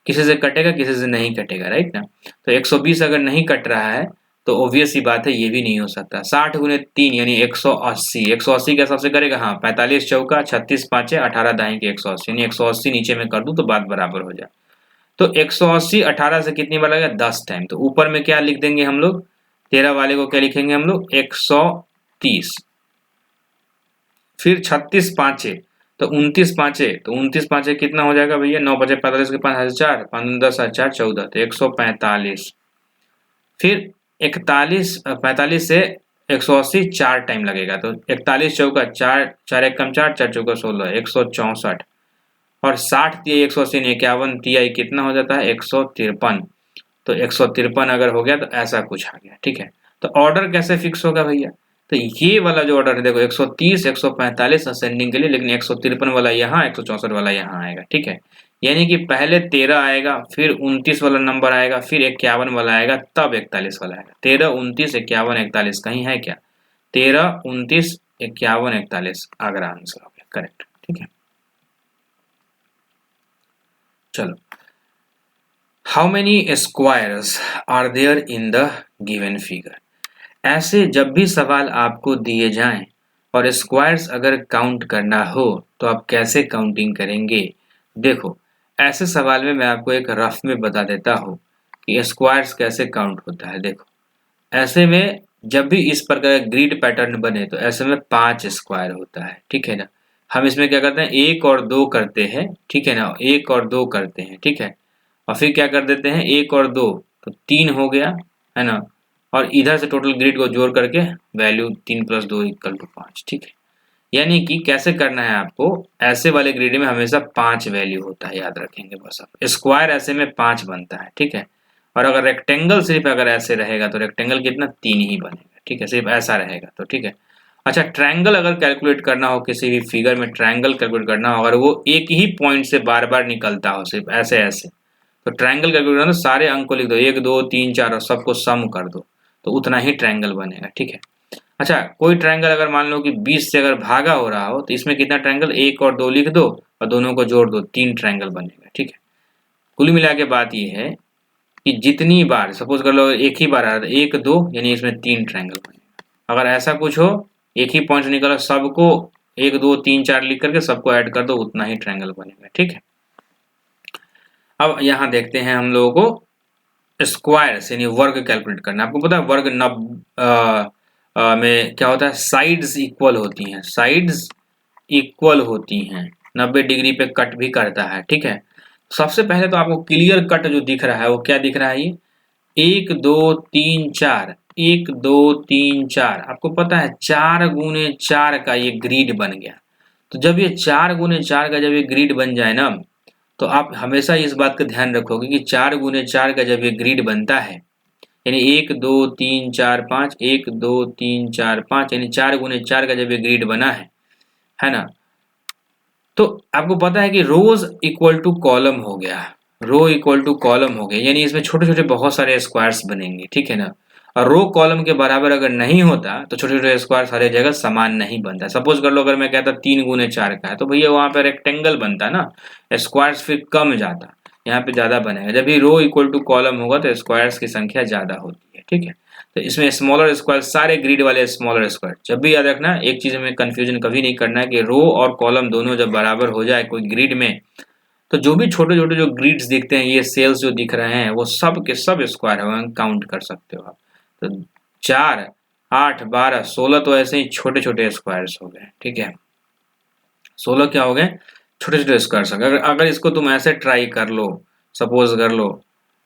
किसी से कटेगा, किसी से नहीं कटेगा, राइट ना। तो 120 अगर नहीं कट रहा है तो ऑब्वियस ही बात है ये भी नहीं हो सकता। 60 गुने 3 यानी 180, 180 क्या सबसे करेगा, हाँ 45 चौका 36 पाँचे 18 दाएं के 180, यानी 180 नीचे में कर दूं तो बात बराबर हो जाए। तो 180 18 से कितनी बार लगेगा, 10 टाइम। तो ऊपर में क्या लिख देंगे हम लोग, 13 वाले को क्या लिखेंगे हम लोग, 130, फिर 36 पाँचे तो 29 पाँचे, तो 29 पाँचे कितना हो जाएगा भैया, 9 बचे 45 के 5 4, 5 10 4 14, तो 145, फिर 41 45 से 180 4 टाइम लगेगा, तो 41 चौका 4 4 एक कम 4 4 चौका 16, 164, और 60 तिहाई 180 51 तिहाई कितना हो जाता है, 153। तो 153 अगर हो गया तो ऐसा कुछ आ गया। ठीक है, तो ऑर्डर कैसे फिक्स होगा भैया, तो ये वाला जो ऑर्डर है देखो 130 145 असेंडिंग के लिए, लेकिन 153 वाला यहाँ, 164 वाला यहाँ आएगा। ठीक है, यानी कि पहले 13 आएगा, फिर 29 वाला नंबर आएगा, फिर 51 वाला आएगा, तब 41 वाला आएगा। 13 29 51 41 कहीं है क्या, 13 29 51 41 अगर आंसर हो गया करेक्ट। ठीक है, चलो, how many squares are there in the given figure. ऐसे जब भी सवाल आपको दिए जाएं और स्क्वायर्स अगर काउंट करना हो तो आप कैसे काउंटिंग करेंगे। देखो ऐसे सवाल में मैं आपको एक रफ में बता देता हूँ कि स्क्वायर्स कैसे काउंट होता है। देखो ऐसे में जब भी इस प्रकार का ग्रिड पैटर्न बने तो ऐसे में 5 स्क्वायर होता है। ठीक है ना, हम इसमें क्या करते हैं 1 और 2 करते हैं। ठीक है ना, 1 और 2 करते हैं। ठीक है, और फिर क्या कर देते हैं 1 और 2 तो 3 हो गया, है ना, और इधर से टोटल ग्रिड को जोड़ करके वैल्यू 3 + 2 = 5। ठीक है, यानी कि कैसे करना है आपको, ऐसे वाले ग्रिड में हमेशा 5 वैल्यू होता है, याद रखेंगे बस आप। स्क्वायर ऐसे में 5 बनता है। ठीक है, और अगर रेक्टेंगल सिर्फ अगर ऐसे रहेगा तो रेक्टेंगल कितना 3 ही बनेगा। ठीक है, सिर्फ ऐसा रहेगा तो। ठीक है, अच्छा ट्रायंगल अगर कैलकुलेट करना हो, किसी भी फिगर में ट्रायंगल कैलकुलेट करना हो, अगर वो एक ही पॉइंट से बार बार निकलता हो सिर्फ ऐसे ऐसे, तो ट्रायंगल कैलकुलेट करना तो सारे अंक को लिख दो, 1 2 3 4 और सबको सम कर दो, तो उतना ही ट्रायंगल बनेगा। ठीक है, अच्छा कोई ट्रायंगल अगर मान लो कि 20 से अगर भागा हो रहा हो तो इसमें कितना ट्रायंगल, 1 और 2 लिख दो और दोनों को जोड़ दो, 3 ट्रायंगल बनेगा। ठीक है, कुल मिला के बात ये है कि जितनी बार सपोज कर लो एक ही बार आ रहा था 1 2 यानी इसमें 3 ट्रायंगल बनेगा। अगर ऐसा कुछ हो एक ही पॉइंट से निकला, सबको 1 2 3 4 लिख करके सबको ऐड कर दो, उतना ही ट्रायंगल बनेगा। ठीक है, अब यहाँ देखते हैं हम लोगों को स्क्वायर्स यानी वर्ग कैलकुलेट करना। आपको पता है वर्ग में क्या होता है, साइड्स इक्वल होती हैं, साइड्स इक्वल होती हैं, 90 डिग्री पे कट भी करता है। ठीक है, सबसे पहले तो आपको क्लियर कट जो दिख रहा है वो क्या दिख रहा है, ये 1 2 3 4 1 2 3 4, आपको पता है 4 गुने 4 का ये ग्रिड बन गया। तो जब ये 4 गुने 4 का जब ये ग्रिड बन जाए ना, तो आप हमेशा इस बात का ध्यान रखोगे कि 4 गुने 4 का जब ये ग्रिड बनता है, यानी 1 2 3 4 5 1 2 3 4 5, यानी 4 गुने 4 का जब ये ग्रिड बना है ना, तो आपको पता है कि रोज इक्वल टू कॉलम हो गया, रो इक्वल टू कॉलम हो गया, यानी इसमें छोटे छोटे बहुत सारे स्क्वायर्स बनेंगे। ठीक है ना, और रो कॉलम के बराबर अगर नहीं होता तो छोटे छोटे स्क्वायर सारे जगह समान नहीं बनता। सपोज कर लो अगर मैं कहता 3 × 4 का है तो भैया वहां पे रेक्टेंगल बनता ना, स्क्वायर्स फिर कम जाता, यहाँ पे ज्यादा बनेगा। जब भी रो इक्वल टू कॉलम होगा तो स्क्वायर्स की संख्या ज्यादा होती है, ठीक है। तो इसमें स्मॉलर स्क्वायर, सारे ग्रिड वाले स्मॉलर स्क्वायर। जब भी याद रखना, एक चीज में कंफ्यूजन कभी नहीं करना है कि रो और कॉलम दोनों जब बराबर हो जाए कोई ग्रिड में, तो जो भी छोटे छोटे जो ग्रिड्स दिखते हैं, ये सेल्स जो दिख रहे हैं, वो सब के सब स्क्वायर है, काउंट कर सकते हो आप। तो 4, 8, 12, 16 तो ऐसे ही छोटे छोटे स्क्वायर्स हो गए, ठीक है। 16 क्या हो गए? छोटे छोटे स्क्वायर्स। अगर इसको तुम ऐसे ट्राई कर लो, सपोज कर लो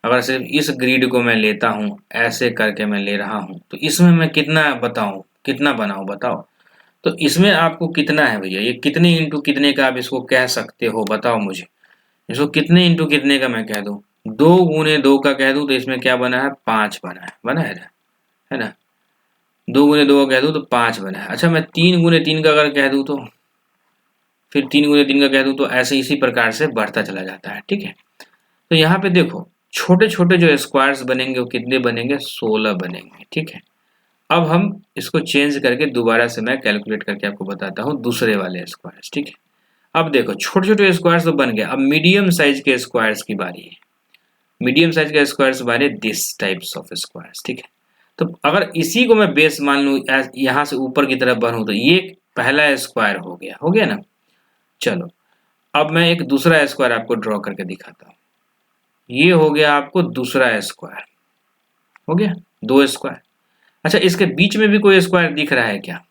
अगर सिर्फ इस ग्रिड को मैं लेता हूँ, ऐसे करके मैं ले रहा हूँ, तो इसमें मैं कितना बताऊं, कितना बनाऊं बताओ। तो इसमें आपको कितना है भैया, ये कितने इंटू कितने का आप इसको कह सकते हो, बताओ मुझे। इसको कितने इंटू कितने का मैं कह दूं, 2 × 2 का कह दूं तो इसमें क्या बना है, 5 बना है ना। 2 × 2 का कह दूं तो 5 बना है। अच्छा मैं 3 × 3 का अगर कह दूं तो, फिर 3 × 3 का कह दूं तो ऐसे इसी प्रकार से बढ़ता चला जाता है, ठीक है। तो यहाँ पे देखो छोटे छोटे जो स्क्वायर्स बनेंगे वो कितने बनेंगे, 16 बनेंगे, ठीक है। अब हम इसको चेंज करके दोबारा से मैं कैलकुलेट करके आपको बताता हूँ दूसरे वाले स्क्वायर्स, ठीक है। अब देखो छोटे छोटे स्क्वायर्स तो बन गए, अब मीडियम साइज के स्क्वायर्स की बारी है। मीडियम साइज के स्क्वायर्स बारे दिस टाइप्स ऑफ स्क्वायर्स, ठीक है। तो अगर इसी को मैं बेस मान लूं, यहाँ से ऊपर की तरफ बढ़ूं, तो ये पहला स्क्वायर हो गया ना। चलो अब मैं एक दूसरा स्क्वायर आपको ड्रॉ करके दिखाता हूँ। ये हो गया आपको दूसरा स्क्वायर, हो गया 2 स्क्वायर। अच्छा इसके बीच में भी कोई स्क्वायर दिख रहा है क्या,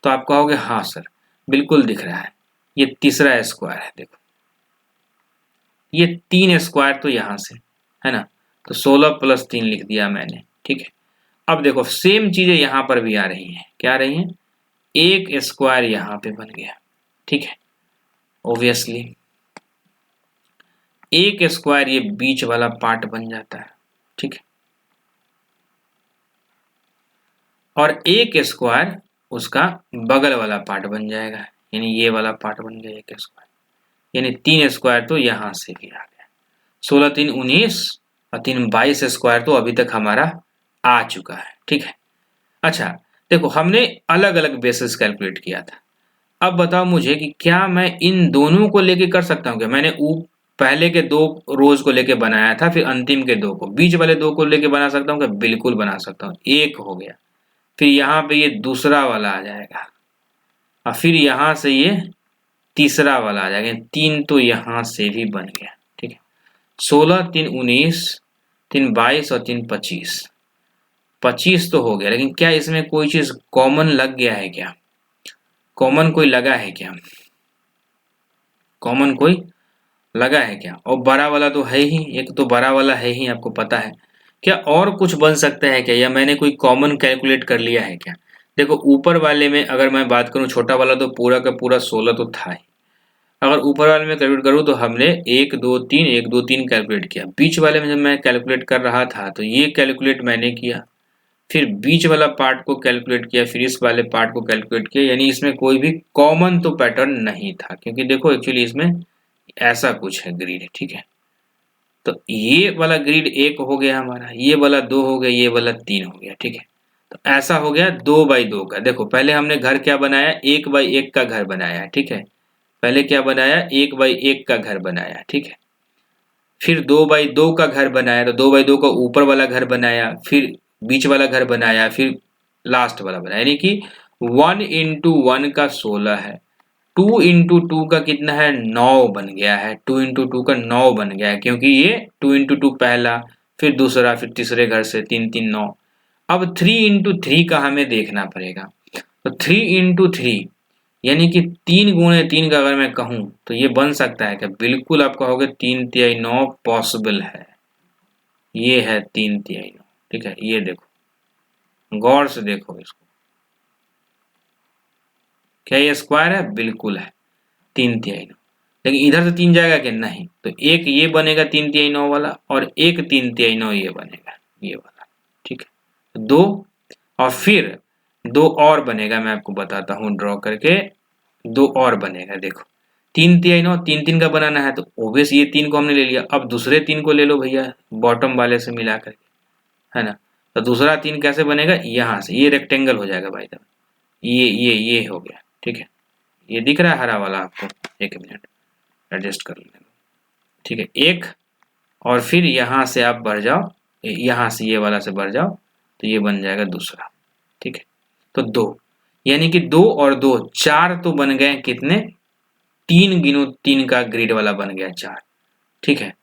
तो आप कहोगे हाँ सर बिल्कुल दिख रहा है, ये तीसरा स्क्वायर है। देखो ये 3 स्क्वायर तो यहाँ से है ना, तो 16 + 3 लिख दिया मैंने, ठीक है। अब देखो सेम चीजें यहाँ पर भी आ रही हैं, क्या आ रही हैं, एक स्क्वायर यहाँ पे बन गया, ठीक है। ऑब्वियसली एक स्क्वायर ये बीच वाला पार्ट बन जाता है, ठीक है। और एक स्क्वायर उसका बगल वाला पार्ट बन जाएगा, यानी ये वाला पार्ट बन गया एक स्क्वायर, यानी 3 स्क्वायर तो यहाँ से भी आ गया। 16 × 3 = 19 और 3 × 22 स्क्वायर तो अभी तक हमारा आ चुका है, ठीक है। अच्छा देखो हमने अलग अलग बेसिस कैलकुलेट किया था। अब बताओ मुझे कि क्या मैं इन दोनों को लेके कर सकता हूँ क्या। मैंने पहले के 2 रोज को लेके बनाया था, फिर अंतिम के 2 को, बीच वाले 2 को लेके बना सकता हूँ क्या, बिल्कुल बना सकता हूँ। एक हो गया, फिर यहाँ पे ये दूसरा वाला आ जाएगा, और फिर यहाँ से ये तीसरा वाला आ जाएगा, 3 तो यहाँ से भी बन गया, ठीक है। 16 × 3 = 19, 3 × 22 और 3 × 25, 25 तो हो गया। लेकिन क्या इसमें कोई चीज कॉमन लग गया है क्या, कॉमन कोई लगा है क्या, कॉमन कोई लगा है क्या। और बड़ा वाला तो है ही, एक तो बड़ा वाला है ही, आपको पता है। क्या और कुछ बन सकता है क्या, या मैंने कोई कॉमन कैलकुलेट कर लिया है क्या। देखो ऊपर वाले में अगर मैं बात करूं, छोटा वाला तो पूरा का पूरा 16 तो था ही। अगर ऊपर वाले में कैलकुलेट करूं तो हमने 1 2 3 1 2 3 कैलकुलेट किया। बीच वाले में जब मैं कैलकुलेट कर रहा था तो ये कैलकुलेट मैंने किया, फिर बीच वाला पार्ट को कैलकुलेट किया, फिर इस वाले पार्ट को कैलकुलेट किया। यानी इसमें कोई भी कॉमन तो पैटर्न नहीं था, क्योंकि देखो एक्चुअली इसमें ऐसा कुछ है ग्रिड, ठीक है। तो ये वाला ग्रिड 1 हो गया हमारा, ये वाला 2 हो गया, ये वाला 3 हो गया, ठीक है। तो ऐसा हो गया 2x2 का। देखो पहले हमने घर क्या बनाया, 1x1 का घर बनाया, ठीक है। पहले क्या बनाया, 1x1 का घर बनाया, ठीक है। फिर 2x2 का घर बनाया, तो 2x2 का ऊपर वाला घर बनाया, फिर बीच वाला घर बनाया, फिर लास्ट वाला बनाया। यानी कि 1 × 1 का 16 है, 2 × 2 का कितना है, 9 बन गया है। 2 × 2 का 9 बन गया है, क्योंकि ये 2 × 2 पहला, फिर दूसरा, फिर तीसरे घर से 3 3 9। अब 3 × 3 का हमें देखना पड़ेगा। तो 3 × 3 यानी कि 3 × 3 का अगर मैं कहूं तो ये बन सकता है क्या, बिल्कुल आप कहोगे 3 × 9 पॉसिबल है। ये है 3 × 9, ठीक है। ये देखो गौर से देखो इसको, क्या ये स्क्वायर है, बिल्कुल है 3 × 9। लेकिन इधर से 3 जाएगा क्या, नहीं। तो एक ये बनेगा 3 × 9 वाला, और एक 3 × 9 ये बनेगा, ये वाला, ठीक है। 2 और फिर 2 और बनेगा, मैं आपको बताता हूँ ड्रॉ करके। 2 और बनेगा, देखो 3 × 9 3 3 का बनाना है, तो ओबियस ये 3 को हमने ले लिया। अब दूसरे 3 को ले लो भैया, बॉटम वाले से मिला करके, है ना। तो दूसरा 3 कैसे बनेगा, यहाँ से, ये रेक्टेंगल हो जाएगा भाई साहब, ये हो गया, ठीक है। ये दिख रहा है हरा वाला आपको, एक मिनट एडजस्ट कर लेना, ठीक है। एक, और फिर यहाँ से आप बढ़ जाओ, यहाँ से ये वाला से बढ़ जाओ, तो ये बन जाएगा दूसरा, ठीक है। तो 2, यानी कि 2 और 2 4 तो बन गए कितने, 3 गिनो, 3 का ग्रिड वाला बन गया 4, ठीक है।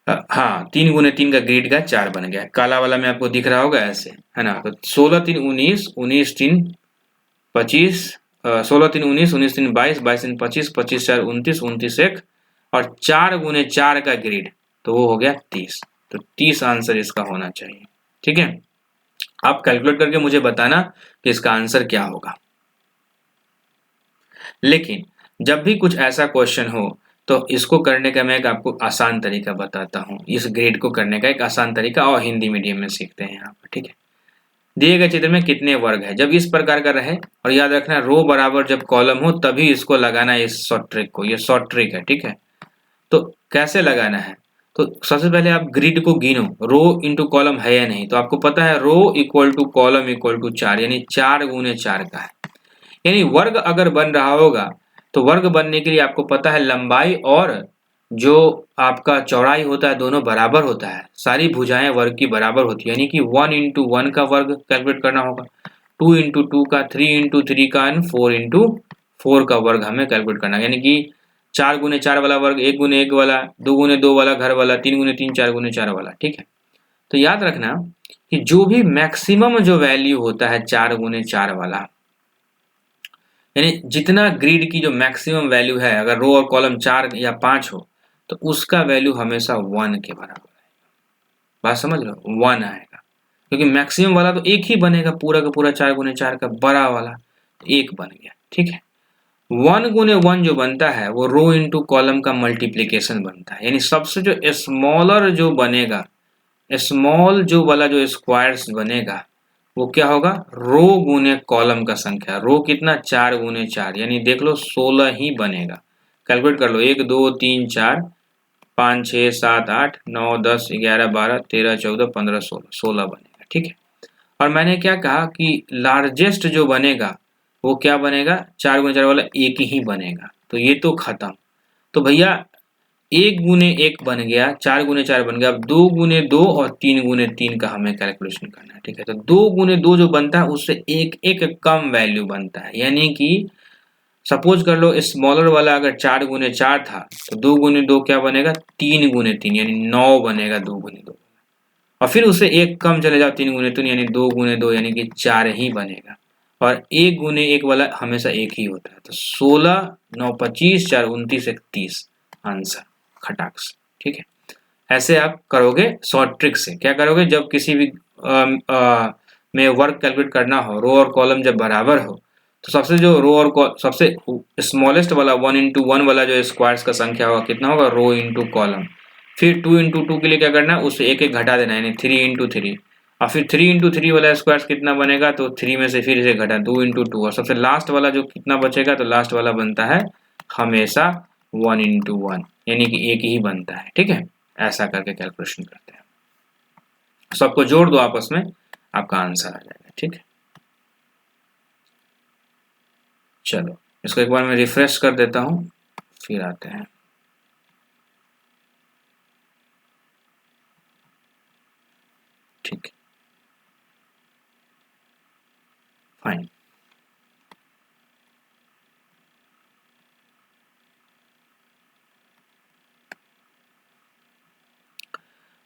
हाँ, 3 गुने 3 का ग्रिड का 4 बन गया, काला वाला में आपको दिख रहा होगा ऐसे, है ना। तो 16 3 19, 19 3 25, 16 3 19, 19 3 22, 22 3 25, 25 4 29, 29 1, और 4 गुने 4 का ग्रिड, तो वो हो गया 30। तो 30 आंसर इसका होना चाहिए, ठीक है। आप कैलकुलेट करके मुझे बताना कि इसका आंसर क्या होगा। लेकिन जब भी कुछ ऐसा क्वेश्चन हो तो इसको करने का मैं एक आपको आसान तरीका बताता हूँ, इस ग्रेड को करने का एक आसान तरीका, और हिंदी मीडियम में सीखते हैं यहाँ पर, ठीक है। दिए गए चित्र में कितने वर्ग है, जब इस प्रकार का रहे, और याद रखना रो बराबर जब कॉलम हो तभी इसको लगाना है, इस शॉर्ट ट्रिक को, ये शॉर्ट ट्रिक है, ठीक है। तो कैसे लगाना है, तो सबसे पहले आप ग्रिड को गिनो, रो इंटू कॉलम है या नहीं, तो आपको पता है row equal to column equal to 4, यानी 4 गुने 4 का है। यानी वर्ग अगर बन रहा होगा तो वर्ग बनने के लिए आपको पता है लंबाई और जो आपका चौड़ाई होता है दोनों बराबर होता है, सारी भुजाएं वर्ग की बराबर होती है, यानी कि 1 इंटू 1 का वर्ग कैलकुलेट करना होगा, 2 इंटू 2 का, 3 इंटू 3 का, 4 इंटू 4 का वर्ग हमें कैलकुलेट करना है। यानी कि 4 गुने 4 वाला वर्ग, 1 गुने 1 वाला, 2 गुने 2 वाला घर वाला, 3 गुने 3, 4 गुने 4 वाला, ठीक है। तो याद रखना कि जो भी मैक्सिमम जो वैल्यू होता है 4 गुने 4 वाला, यानी जितना ग्रिड की जो मैक्सिमम वैल्यू है, अगर रो और कॉलम 4 या 5 हो तो उसका वैल्यू हमेशा 1 के बराबर आएगा। बात समझ लो, 1 आएगा, क्योंकि मैक्सिमम वाला तो एक ही बनेगा, पूरा का पूरा 4 गुने 4 का बड़ा वाला, एक बन गया, ठीक है। 1 गुने 1 जो बनता है वो रो इंटू कॉलम का मल्टीप्लीकेशन बनता है, यानी सबसे जो स्मॉलर जो बनेगा, स्मॉल जो वाला जो स्क्वायर्स बनेगा वो क्या होगा, रो गुने कॉलम का संख्या, रो कितना, 4 गुने 4, यानी देख लो 16 ही बनेगा। कैलकुलेट कर लो, 1 2 3 4 5 6 7 8 9 10 11 12 13 14 15 16, 16 बनेगा, ठीक है। और मैंने क्या कहा कि लार्जेस्ट जो बनेगा वो क्या बनेगा, 4 गुने 4 वाला एक ही बनेगा, तो ये तो खत्म। तो भैया 1 गुने 1 बन गया, 4 गुने 4 बन गया, अब 2 गुने 2 और 3 गुने 3 का हमें कैलकुलेशन करना है, ठीक है। तो 2 गुने 2 जो बनता है उससे एक एक कम वैल्यू बनता है, यानी कि सपोज कर लो स्मॉलर वाला अगर 4 गुने 4 था तो 2 गुने 2 क्या बनेगा, 3 गुने 3, यानी 9 बनेगा 2 गुने 2, और फिर उससे एक कम चले जाओ 3 गुने 3, यानी 2 गुने 2 यानी कि 4 ही बनेगा, और 1 गुने 1 वाला हमेशा एक ही होता है। तो 16 9 25 4 29 1 30 आंसर खटाक से, ठीक है। ऐसे आप करोगे शॉर्ट ट्रिक से, क्या करोगे, जब किसी भी में वर्क कैलकुलेट करना हो, रो और कॉलम जब बराबर हो, तो सबसे जो रो और सबसे स्मॉलेस्ट वाला 1 इंटू 1 वाला जो स्क्वायर्स का संख्या होगा कितना होगा, रो इंटू कॉलम, फिर 2 इंटू 2 के लिए क्या करना है, उससे एक एक घटा देना है, यानी 3 इंटू 3, और फिर 3 इंटू 3 वाला स्क्वायर्स कितना बनेगा, तो 3 में से फिर इसे घटा 2 इंटू 2, और सबसे लास्ट वाला जो कितना बचेगा, तो लास्ट वाला बनता है हमेशा 1 इंटू 1, यानी कि एक ही बनता है, ठीक है। ऐसा करके कैलकुलेशन करते हैं, सबको जोड़ दो आपस में, आपका आंसर आ जाएगा, ठीक है। चलो इसको एक बार मैं रिफ्रेश कर देता हूं, फिर आते हैं। ठीक है, fine.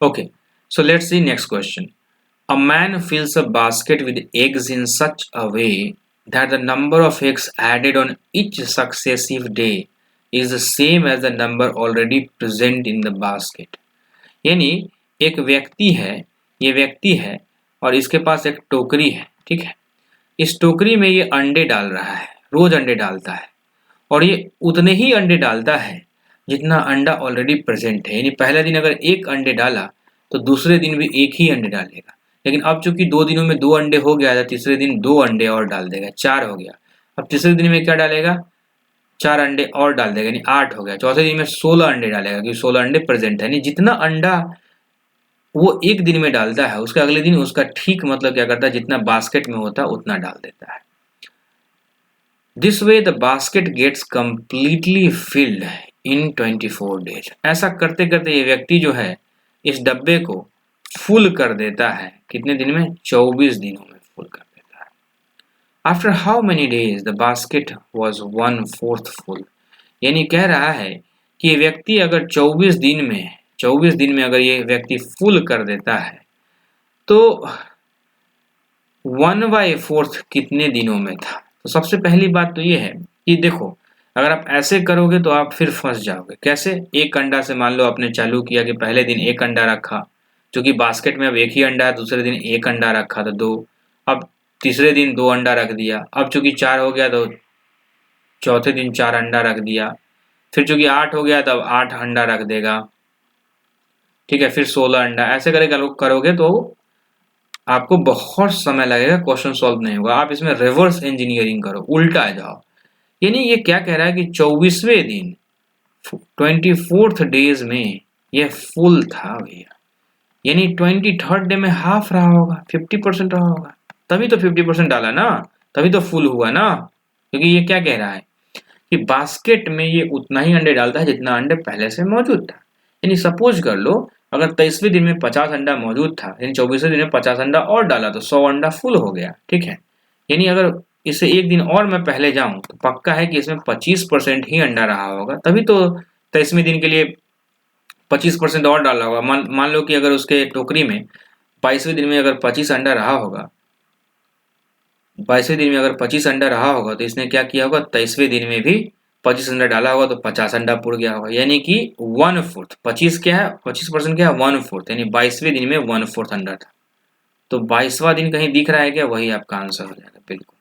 Okay, so let's see next question. A man fills a basket with eggs in such a way that the number of eggs added on each successive day is the same as the number already present in the basket. यानी एक व्यक्ति है, ये व्यक्ति है और इसके पास एक टोकरी है, ठीक है। इस टोकरी में ये अंडे डाल रहा है, रोज अंडे डालता है, और ये उतने ही अंडे डालता है जितना अंडा ऑलरेडी प्रेजेंट है, यानी पहले दिन अगर एक अंडे डाला तो दूसरे दिन भी एक ही अंडे डालेगा, लेकिन अब चूंकि 2 दिनों में 2 अंडे हो गया था, तीसरे दिन 2 अंडे और डाल देगा, 4 हो गया। अब तीसरे दिन में क्या डालेगा, 4 अंडे और डाल देगा, यानी 8 हो गया। चौथे दिन में 16 अंडे डालेगा, क्योंकि 16 अंडे प्रेजेंट है, यानी जितना अंडा वो एक दिन में डालता है, उसके अगले दिन उसका ठीक मतलब क्या करता है, जितना बास्केट में होता है उतना डाल देता है। This way the basket gets completely filled in 24 days. ऐसा करते करते ये व्यक्ति जो है इस डब्बे को फुल कर देता है, कितने दिन में, 24 दिनों में फुल कर देता है। After how many days the basket was 1/4 full. यानी कह रहा है कि ये व्यक्ति अगर 24 दिन में अगर ये व्यक्ति फुल कर देता है तो 1/4 कितने दिनों में था। तो सबसे पहली बात तो ये है कि देखो, अगर आप ऐसे करोगे तो आप फिर फंस जाओगे। कैसे, एक अंडा से मान लो आपने चालू किया कि पहले दिन एक अंडा रखा, क्योंकि बास्केट में अब एक ही अंडा है, दूसरे दिन एक अंडा रखा तो 2, अब तीसरे दिन 2 अंडा रख दिया, अब चूंकि 4 हो गया तो चौथे दिन 4 अंडा रख दिया, फिर चूंकि 8 हो गया तब 8 अंडा रख देगा, ठीक है, फिर 16 अंडा। ऐसे करोगे तो आपको बहुत समय लगेगा, क्वेश्चन सॉल्व नहीं होगा। आप इसमें रिवर्स इंजीनियरिंग करो, उल्टा आ जाओ। यानी ये क्या कह रहा है कि 24वें दिन 24th डेज में ये फुल था भैया, यानी 23rd डे में हाफ रहा होगा, 50% रहा होगा, तभी तो 50% डाला ना, तभी तो फुल हुआ ना। क्योंकि ये क्या कह रहा है कि बास्केट में ये उतना ही अंडे डालता है जितना अंडे पहले से मौजूद था। यानी सपोज कर लो अगर 23वें दिन में 50 अंडा मौजूद था, यानी 24वें दिन में 50 अंडा और डाला तो 100 अंडा फुल हो गया, ठीक है। यानी अगर इससे एक दिन और मैं पहले जाऊं तो पक्का है कि इसमें 25% ही अंडा रहा होगा, तभी तो 23वें दिन के लिए 25% और डाला होगा। मान लो कि अगर उसके टोकरी में 22वें दिन में अगर 25 अंडा रहा होगा, 22वें दिन में अगर 25 अंडा रहा होगा तो इसने क्या किया होगा, 23वें दिन में भी 25 अंडा डाला होगा तो 50 अंडा पुड़ गया होगा। यानी कि 1/4, 25 क्या है, 25% क्या है, 1/4, यानी 22वें दिन में 1/4 अंडा था। तो 22वां दिन कहीं दिख रहा है क्या, वही आपका आंसर हो जाएगा बिल्कुल।